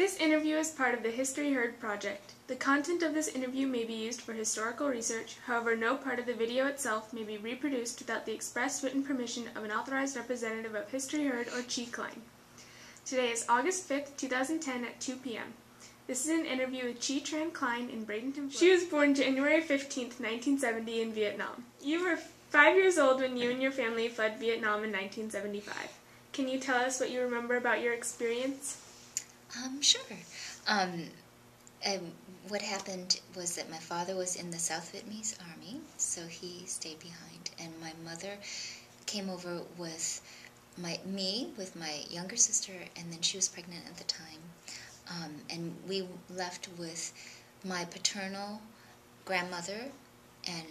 This interview is part of the History Heard project. The content of this interview may be used for historical research, however no part of the video itself may be reproduced without the express written permission of an authorized representative of History Heard or Tran Klein. Today is August 5th, 2010 at 2 p.m. This is an interview with Tran Klein in Bradenton, Florida. She was born January 15th, 1970 in Vietnam. You were 5 years old when you and your family fled Vietnam in 1975. Can you tell us what you remember about your experience? Sure. What happened was that my father was in the South Vietnamese Army, so he stayed behind, and my mother came over with me with my younger sister, and then she was pregnant at the time, and we left with my paternal grandmother and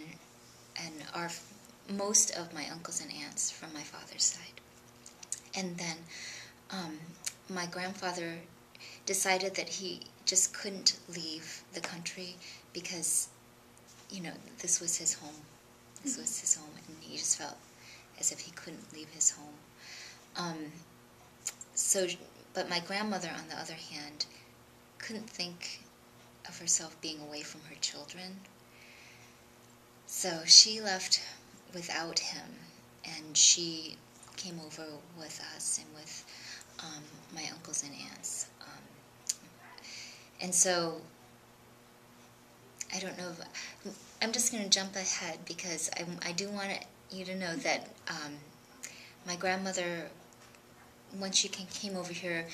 most of my uncles and aunts from my father's side. And then my grandfather decided that he just couldn't leave the country because, you know, this was his home. This was his home, and he just felt as if he couldn't leave his home. But my grandmother, on the other hand, couldn't think of herself being away from her children. So she left without him, and she came over with us and with my uncles and aunts. And so, I don't know, I'm just going to jump ahead because I do want you to know that my grandmother, once she came over here,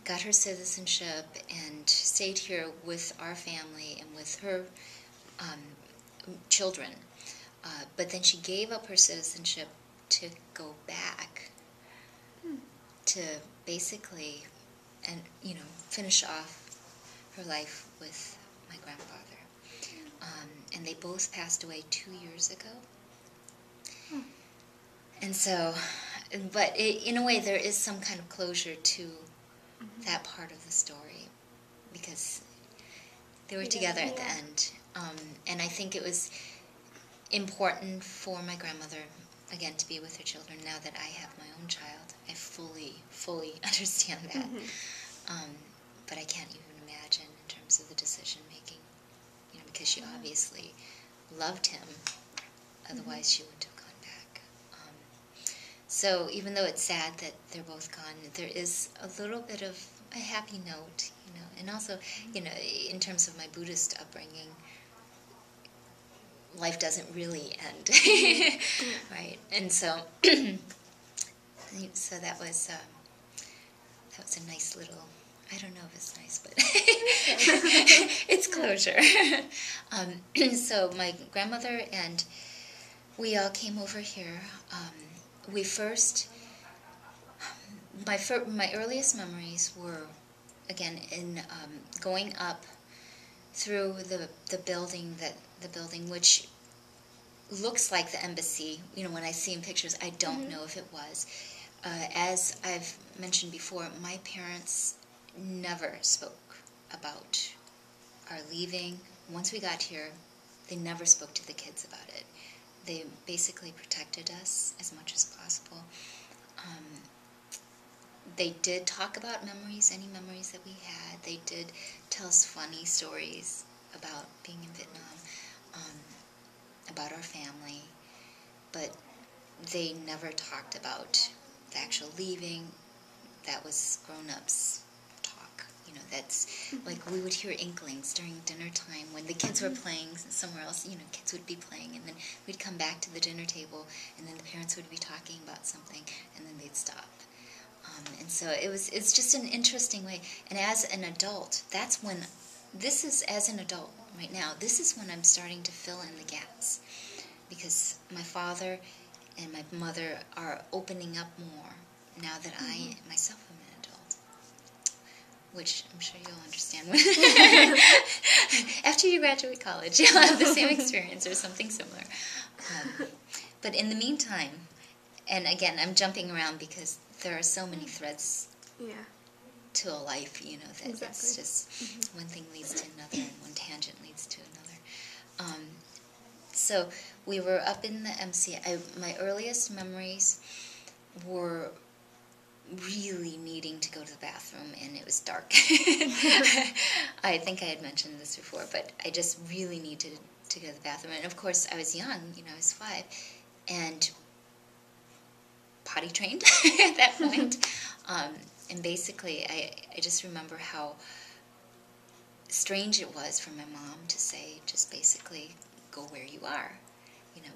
got her citizenship and stayed here with our family and with her children. But then she gave up her citizenship to go back to basically, and finish off her life with my grandfather. And they both passed away 2 years ago. And so, but in a way there is some kind of closure to that part of the story, because they were together at the end. And I think it was important for my grandmother, again, to be with her children. Now that I have my own child, I fully understand that. But I can't even imagine in terms of the decision making, because she obviously loved him. Otherwise, she wouldn't have gone back. So even though it's sad that they're both gone, there is a little bit of a happy note, and also, in terms of my Buddhist upbringing, life doesn't really end, right? And so, so that was a nice little. I don't know if it's nice, but it's closure. So my grandmother and we all came over here. My earliest memories were, again, in going up through the building which looks like the embassy. When I see in pictures, I don't know if it was. As I've mentioned before, my parents never spoke about our leaving. Once we got here, they never spoke to the kids about it. They basically protected us as much as possible. They did talk about memories, any memories that we had. They did tell us funny stories about being in Vietnam, about our family, but they never talked about the actual leaving. That was grown-ups talk. That's like we would hear inklings during dinner time when the kids were playing somewhere else. Kids would be playing, and then we'd come back to the dinner table, and then the parents would be talking about something, and then they'd stop. And so it's just an interesting way. And as an adult, as an adult right now, this is when I'm starting to fill in the gaps, because my father and my mother are opening up more now that I myself am an adult, which I'm sure you'll understand. After you graduate college, you'll have the same experience or something similar. But in the meantime, and again, I'm jumping around because there are so many threads to a life, that it's just one thing leads to another, and one tangent leads to another. So we were up in the MC. My earliest memories were really needing to go to the bathroom, and it was dark. I think I had mentioned this before, but I just really needed to go to the bathroom. And of course, I was young, I was 5, and potty trained at that point. And basically, I just remember how strange it was for my mom to say, just basically go where you are,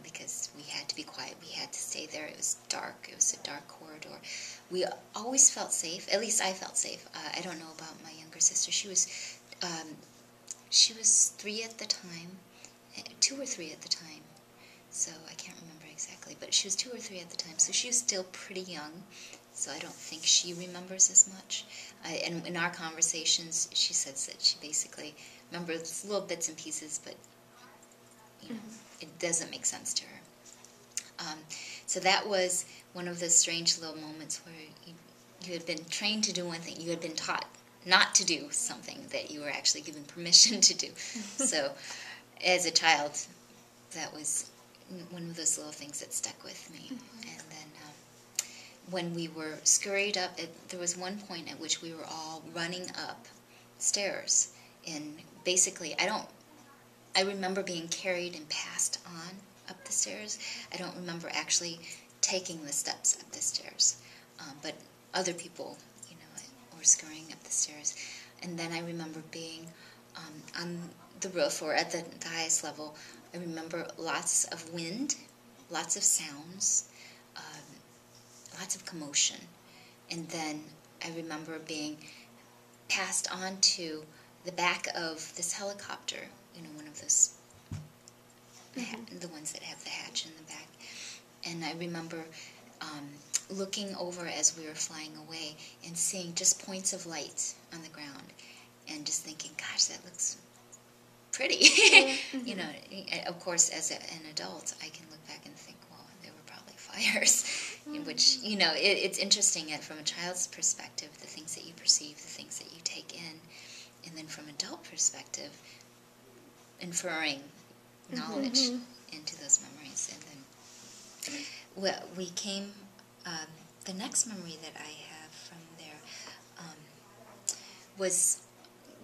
because we had to be quiet. We had to stay there. It was dark. It was a dark corridor. We always felt safe. At least I felt safe. I don't know about my younger sister. She was 3 at the time, 2 or 3 at the time. So I can't remember exactly, but she was 2 or 3 at the time. So she was still pretty young. So I don't think she remembers as much. And in our conversations, she says that she basically remembers little bits and pieces, but it doesn't make sense to her. So that was one of those strange little moments where you had been trained to do one thing. You had been taught not to do something that you were actually given permission to do. So as a child, that was one of those little things that stuck with me. And then when we were scurried up, there was one point at which we were all running up stairs. And basically, I remember being carried and passed on up the stairs. I don't remember actually taking the steps up the stairs. But other people, were scurrying up the stairs. And then I remember being on the roof, or at the highest level. I remember lots of wind, lots of sounds, lots of commotion. And then I remember being passed on to the back of this helicopter, one of those, the ones that have the hatch in the back. And I remember looking over as we were flying away and seeing just points of light on the ground, and just thinking, gosh, that looks pretty. Of course, as an adult, I can look back and think, well, there were probably fires, which, it's interesting from a child's perspective, the things that you perceive, the things that you take in, and then from adult perspective, inferring knowledge into those memories. And then we came, the next memory that I have from there was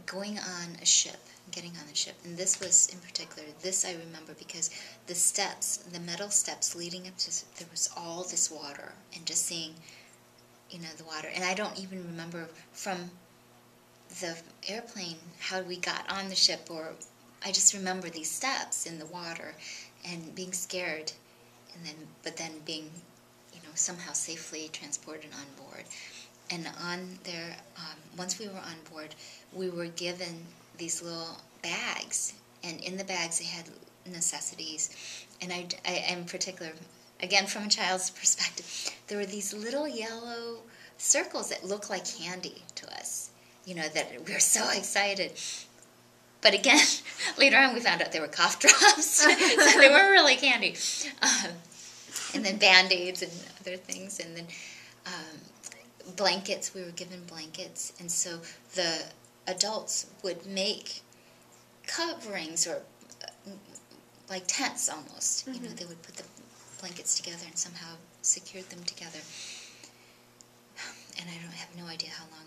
going on a ship, getting on the ship. And this was, in particular, I remember because the steps, the metal steps leading up to, there was all this water, and just seeing, the water. And I don't even remember from the airplane how we got on the ship, or I just remember these steps in the water and being scared, but then being, somehow safely transported on board. And on there, once we were on board, we were given these little bags, and in the bags they had necessities. And I in particular, again from a child's perspective, there were these little yellow circles that looked like candy to us, that we were so excited. But again, later on we found out they were cough drops, so they weren't really candy. And then Band-Aids and other things, and then blankets. We were given blankets, and so the adults would make coverings, or like tents almost. They would put the blankets together and somehow secured them together. And I have no idea how long